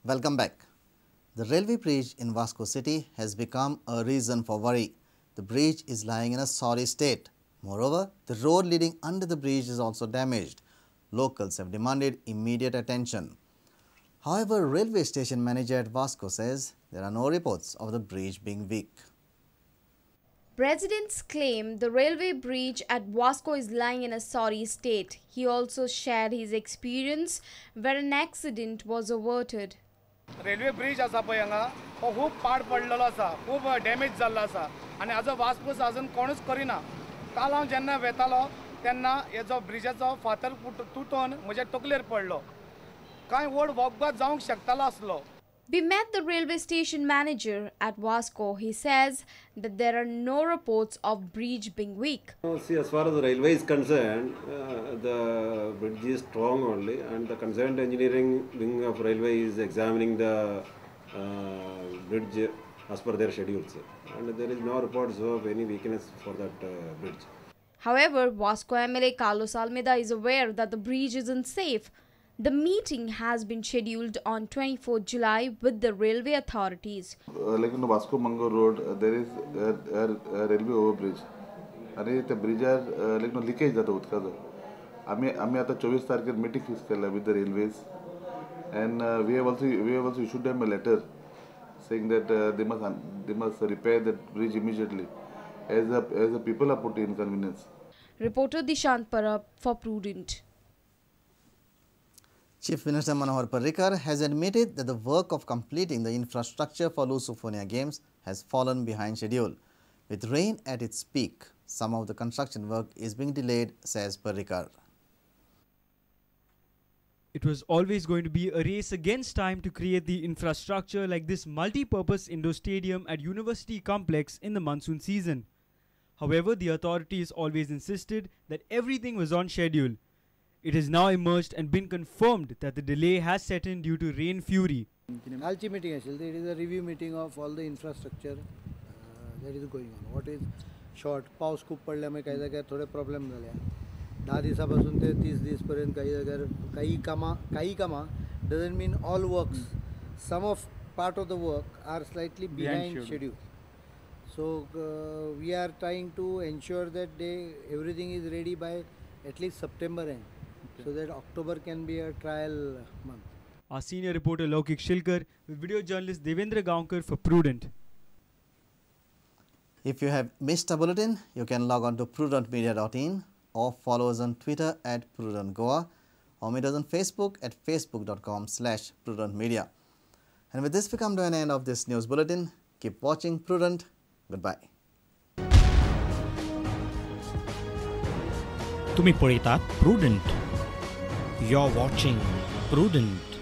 Welcome back. The railway bridge in Vasco City has become a reason for worry. The bridge is lying in a sorry state. Moreover, the road leading under the bridge is also damaged. Locals have demanded immediate attention. However, railway station manager at Vasco says there are no reports of the bridge being weak. Residents claim the railway bridge at Vasco is lying in a sorry state. He also shared his experience where an accident was averted. Railway bridge आसा पळय हांगा हो खूब पाड पडलेलो आसा खूब damage जाल्लो आसा आनी हाजो वासपूस अजून कोणूच करिना काल हांव जेन्ना वेतालो तेन्ना हेजो ब्रिजाचो फातर तुटून म्हज्या तकलेर पडलो कांय वड वखद जावंक शकतालो आसलो. We met the railway station manager at Vasco. He says that there are no reports of bridge being weak. See, as far as the railway is concerned, the bridge is strong only, and the concerned engineering wing of railway is examining the bridge as per their schedules, and there is no reports of any weakness for that bridge. However, Vasco MLA Carlos Almeida is aware that the bridge is unsafe. The meeting has been scheduled on 24 July with the railway authorities. Like in the Vasco Mango Road, there is a railway overbridge. And the bridge is like no leakage that utkazo. आम्ही आता 24 तारखेर meeting fix केला with the railways, and we have also issued them a letter saying that they must repair that bridge immediately, as the people are put in inconvenience. Reporter Dishant Parab for Prudent. Chief Minister Manohar Parrikar has admitted that the work of completing the infrastructure for Lusofonia Games has fallen behind schedule. With rain at its peak, some of the construction work is being delayed, says Parrikar. It was always going to be a race against time to create the infrastructure like this multi-purpose indoor stadium at University Complex in the monsoon season. However, the authorities always insisted that everything was on schedule. It has now emerged and been confirmed that the delay has set in due to rain fury. Alchi meeting asil. There is a review meeting of all the infrastructure that is going on. What is short? पाऊस खूप पडल्यामुळे काही जाग्यार थोडे problem झाले. 10 दिवसापासून ते 30 दिवस पर्यंत काही जाग्यार काही कामा doesn't mean all works. Some of part of the work are slightly behind schedule. So we are trying to ensure that everything is ready by at least September end. So that October can be a trial month. Our senior reporter Laukik Shilkar with video journalist Devendra Gaonkar for Prudent. If you have missed a bulletin, you can log on to prudentmedia.in or follow us on Twitter at Prudent Goa or meet us on Facebook at facebook.com/prudentmedia. And with this, we come to an end of this news bulletin. Keep watching Prudent. Goodbye. तुम्ही पळयतात Prudent. You're watching Prudent.